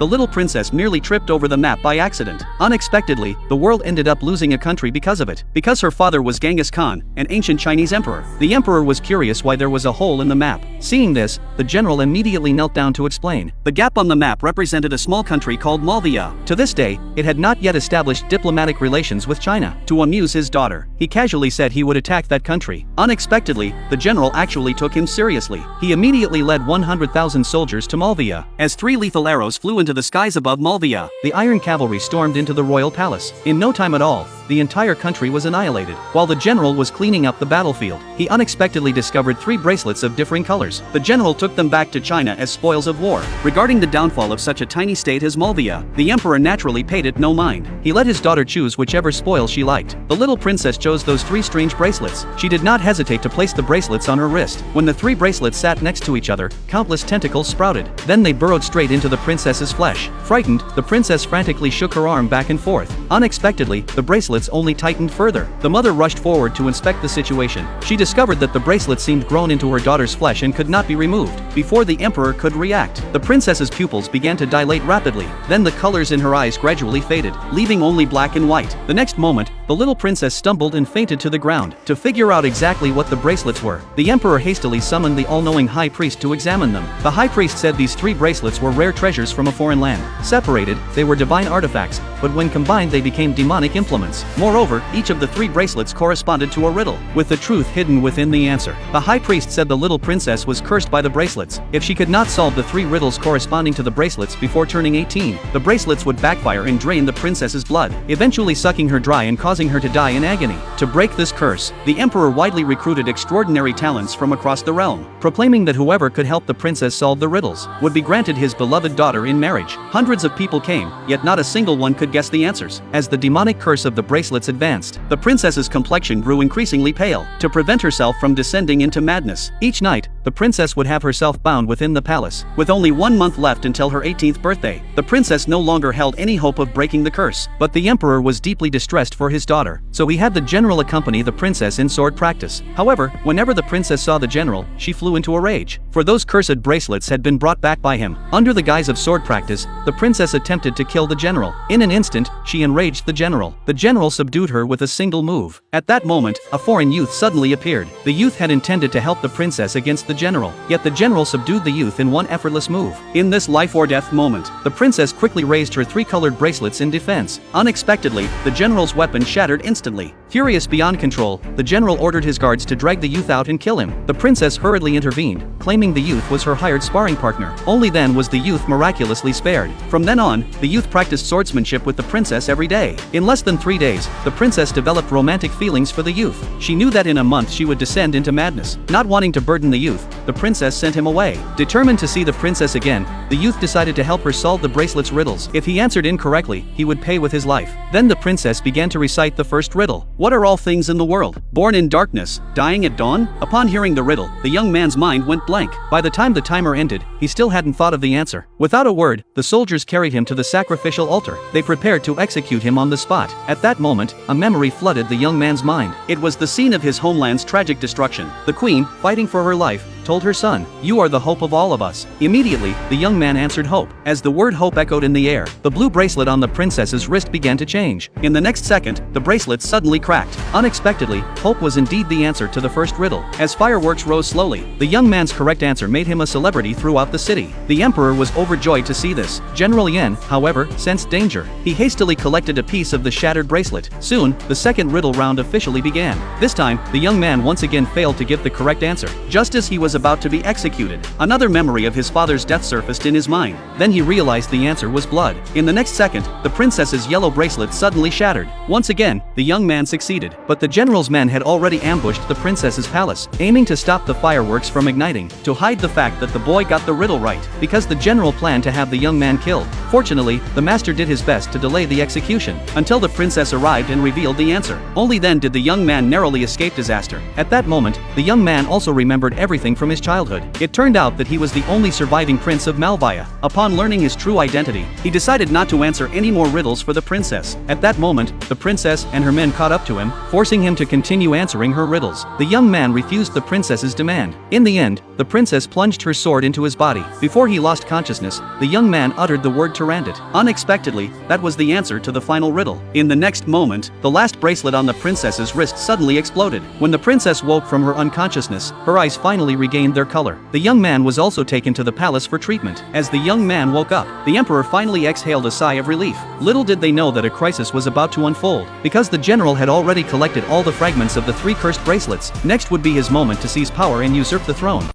the little princess merely tripped over the map by accident. Unexpectedly, the world ended up losing a country because of it. Because her father was Genghis Khan, an ancient Chinese emperor. The emperor was curious why there was a hole in the map. Seeing this, the general immediately knelt down to explain. The gap on the map represented a small country called Malvia. To this day, it had not yet established diplomatic relations with China. To amuse his daughter, he casually said he would attack that country. Unexpectedly, the general actually took him seriously. He immediately led 100,000 soldiers to Malvia. As 3 lethal arrows flew into the skies above Malvia, the Iron Cavalry stormed into the royal palace. In no time at all, the entire country was annihilated. While the general was cleaning up the battlefield, he unexpectedly discovered 3 bracelets of differing colors. The general took them back to China as spoils of war. Regarding the downfall of such a tiny state as Malvia, the emperor naturally paid it no mind. He let his daughter choose whichever spoil she liked. The little princess chose those 3 strange bracelets. She did not hesitate to place the bracelets on her wrist. When the 3 bracelets sat next to each other, countless tentacles sprouted. Then they burrowed straight into the princess's flesh. Frightened, the princess frantically shook her arm back and forth. Unexpectedly, the bracelets only tightened further. The mother rushed forward to inspect the situation. She discovered that the bracelets seemed grown into her daughter's flesh and could not be removed. Before the emperor could react, the princess's pupils began to dilate rapidly. Then the colors in her eyes gradually faded, leaving only black and white. The next moment, the little princess stumbled and fainted to the ground. To figure out exactly what the bracelets were, the emperor hastily summoned the all-knowing high priest to examine them. The high priest said these 3 bracelets were rare treasures from a foreign land. Separated, they were divine artifacts, but when combined they became demonic implements. Moreover, each of the 3 bracelets corresponded to a riddle, with the truth hidden within the answer. The high priest said the little princess was cursed by the bracelets. If she could not solve the 3 riddles corresponding to the bracelets before turning 18, the bracelets would backfire and drain the princess's blood, eventually sucking her dry and causing her to die in agony. To break this curse, the emperor widely recruited extraordinary talents from across the realm, proclaiming that whoever could help the princess solve the riddles would be granted his beloved daughter in marriage. Hundreds of people came, yet not a single one could guess the answers. As the demonic curse of the bracelets advanced, the princess's complexion grew increasingly pale. To prevent herself from descending into madness, each night, the princess would have herself bound within the palace. With only 1 month left until her 18th birthday, the princess no longer held any hope of breaking the curse. But the emperor was deeply distressed for his daughter, so he had the general accompany the princess in sword practice. However, whenever the princess saw the general, she flew into a rage, for those cursed bracelets had been brought back by him. Under the guise of sword practice, the princess attempted to kill the general. In an instant, she enraged the general. The general subdued her with a single move. At that moment, a foreign youth suddenly appeared. The youth had intended to help the princess against the general, yet the general subdued the youth in one effortless move. In this life or death moment, the princess quickly raised her 3 colored bracelets in defense. Unexpectedly, the general's weapon shattered instantly. Furious beyond control, the general ordered his guards to drag the youth out and kill him. The princess hurriedly intervened, claiming the youth was her hired sparring partner. Only then was the youth miraculously spared. From then on, the youth practiced swordsmanship with the princess every day. In less than 3 days, the princess developed romantic feelings for the youth. She knew that in a month she would descend into madness. Not wanting to burden the youth, the princess sent him away. Determined to see the princess again, the youth decided to help her solve the bracelet's riddles. If he answered incorrectly, he would pay with his life. Then the princess began to recite the first riddle. What are all things in the world? Born in darkness, dying at dawn? Upon hearing the riddle, the young man's mind went blank. By the time the timer ended, he still hadn't thought of the answer. Without a word, the soldiers carried him to the sacrificial altar. They prepared to execute him on the spot. At that moment, a memory flooded the young man's mind. It was the scene of his homeland's tragic destruction. The queen, fighting for her life, told her son, "You are the hope of all of us." Immediately, the young man answered hope. As the word hope echoed in the air, the blue bracelet on the princess's wrist began to change. In the next second, the bracelet suddenly cracked. Unexpectedly, hope was indeed the answer to the first riddle. As fireworks rose slowly, the young man's correct answer made him a celebrity throughout the city. The emperor was overjoyed to see this. General Yan, however, sensed danger. He hastily collected a piece of the shattered bracelet. Soon, the second riddle round officially began. This time, the young man once again failed to give the correct answer. Just as he was about to be executed, another memory of his father's death surfaced in his mind. Then he realized the answer was blood. In the next second, the princess's yellow bracelet suddenly shattered. Once again, the young man succeeded, but the general's men had already ambushed the princess's palace, aiming to stop the fireworks from igniting, to hide the fact that the boy got the riddle right, because the general planned to have the young man killed. Fortunately, the master did his best to delay the execution, until the princess arrived and revealed the answer. Only then did the young man narrowly escape disaster. At that moment, the young man also remembered everything from his childhood. It turned out that he was the only surviving prince of Malvia. Upon learning his true identity, he decided not to answer any more riddles for the princess. At that moment, the princess and her men caught up to him, forcing him to continue answering her riddles. The young man refused the princess's demand. In the end, the princess plunged her sword into his body. Before he lost consciousness, the young man uttered the word Tyrannid. Unexpectedly, that was the answer to the final riddle. In the next moment, the last bracelet on the princess's wrist suddenly exploded. When the princess woke from her unconsciousness, her eyes finally regained their color. The young man was also taken to the palace for treatment. As the young man woke up, the emperor finally exhaled a sigh of relief. Little did they know that a crisis was about to unfold. Because the general had already collected all the fragments of the 3 cursed bracelets, next would be his moment to seize power and usurp the throne.